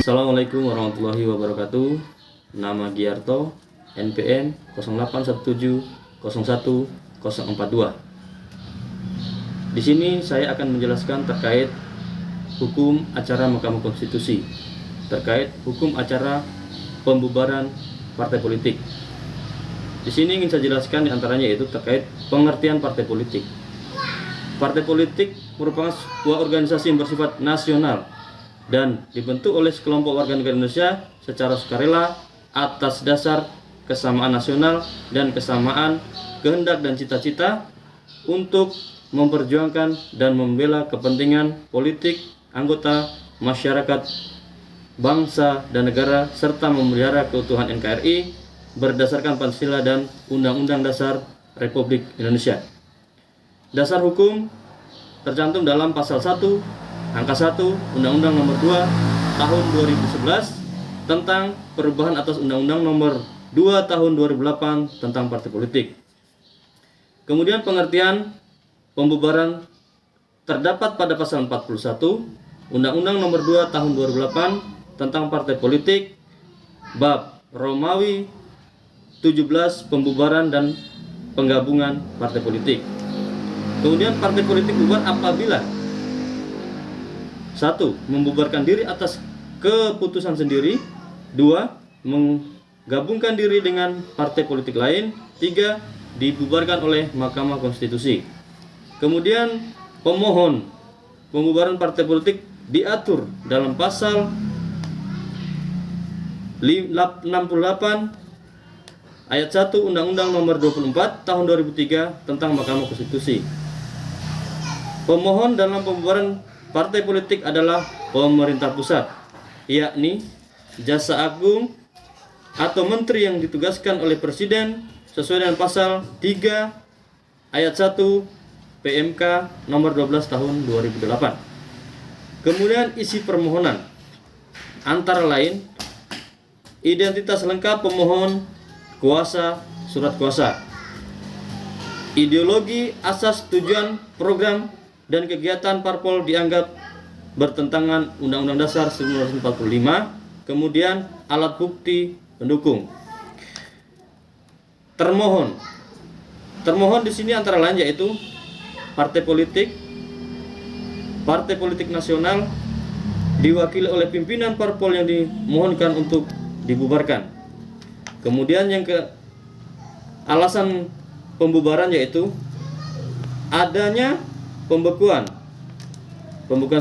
Assalamualaikum warahmatullahi wabarakatuh. Nama Giarto, NPM 0817011042. Di sini saya akan menjelaskan terkait hukum acara Mahkamah Konstitusi, terkait hukum acara pembubaran partai politik. Di sini ingin saya jelaskan diantaranya yaitu terkait pengertian partai politik. Partai politik merupakan sebuah organisasi yang bersifat nasional dan dibentuk oleh sekelompok warga negara Indonesia secara sukarela atas dasar kesamaan nasional dan kesamaan kehendak dan cita-cita untuk memperjuangkan dan membela kepentingan politik anggota masyarakat, bangsa dan negara serta memelihara keutuhan NKRI berdasarkan Pancasila dan Undang-Undang Dasar Republik Indonesia. Dasar hukum tercantum dalam pasal 1 Angka 1 Undang-Undang Nomor 2 Tahun 2011 tentang perubahan atas Undang-Undang Nomor 2 Tahun 2008 tentang partai politik. Kemudian pengertian pembubaran terdapat pada pasal 41 Undang-Undang Nomor 2 Tahun 2008 tentang partai politik bab Romawi 17 pembubaran dan penggabungan partai politik. Kemudian partai politik bubar apabila 1. Membubarkan diri atas keputusan sendiri. 2. Menggabungkan diri dengan partai politik lain. 3. Dibubarkan oleh Mahkamah Konstitusi. Kemudian pemohon pembubaran partai politik diatur dalam pasal 68 ayat 1 Undang-Undang Nomor 24 Tahun 2003 tentang Mahkamah Konstitusi. Pemohon dalam pembubaran partai politik adalah pemerintah pusat, yakni Jaksa Agung atau menteri yang ditugaskan oleh Presiden sesuai dengan pasal 3 ayat 1 PMK nomor 12 tahun 2008. Kemudian isi permohonan antara lain identitas lengkap pemohon, kuasa, surat kuasa, ideologi, asas, tujuan, program dan kegiatan parpol dianggap bertentangan Undang-Undang Dasar 1945, kemudian alat bukti pendukung. Termohon di sini antara lain yaitu partai politik nasional diwakili oleh pimpinan parpol yang dimohonkan untuk dibubarkan. Kemudian yang alasan pembubaran yaitu adanya pembekuan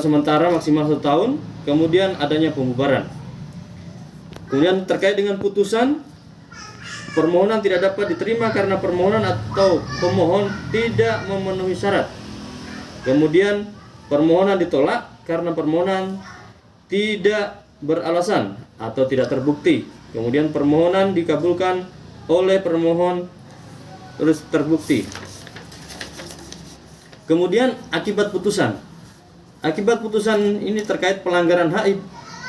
sementara maksimal 1 tahun, kemudian adanya pembubaran. Kemudian terkait dengan putusan, permohonan tidak dapat diterima karena permohonan atau pemohon tidak memenuhi syarat. Kemudian permohonan ditolak karena permohonan tidak beralasan atau tidak terbukti. Kemudian permohonan dikabulkan oleh permohon terus terbukti. Kemudian akibat putusan ini terkait pelanggaran hak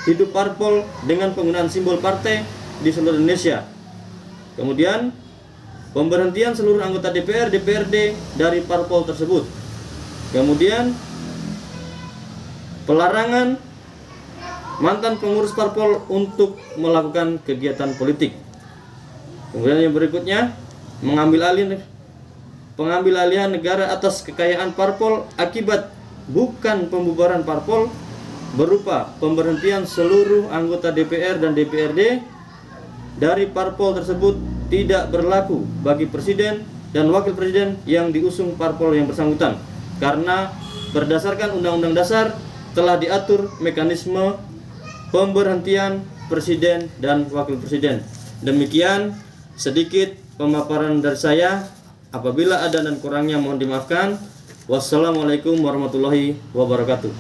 hidup parpol dengan penggunaan simbol partai di seluruh Indonesia. Kemudian pemberhentian seluruh anggota DPR, DPRD dari parpol tersebut. Kemudian pelarangan mantan pengurus parpol untuk melakukan kegiatan politik. Kemudian yang berikutnya pengambil alihan negara atas kekayaan parpol akibat bukan pembubaran parpol berupa pemberhentian seluruh anggota DPR dan DPRD dari parpol tersebut tidak berlaku bagi presiden dan wakil presiden yang diusung parpol yang bersangkutan karena berdasarkan Undang-Undang Dasar telah diatur mekanisme pemberhentian presiden dan wakil presiden. Demikian sedikit pemaparan dari saya. Apabila ada dan kurangnya mohon dimaafkan. Wassalamualaikum warahmatullahi wabarakatuh.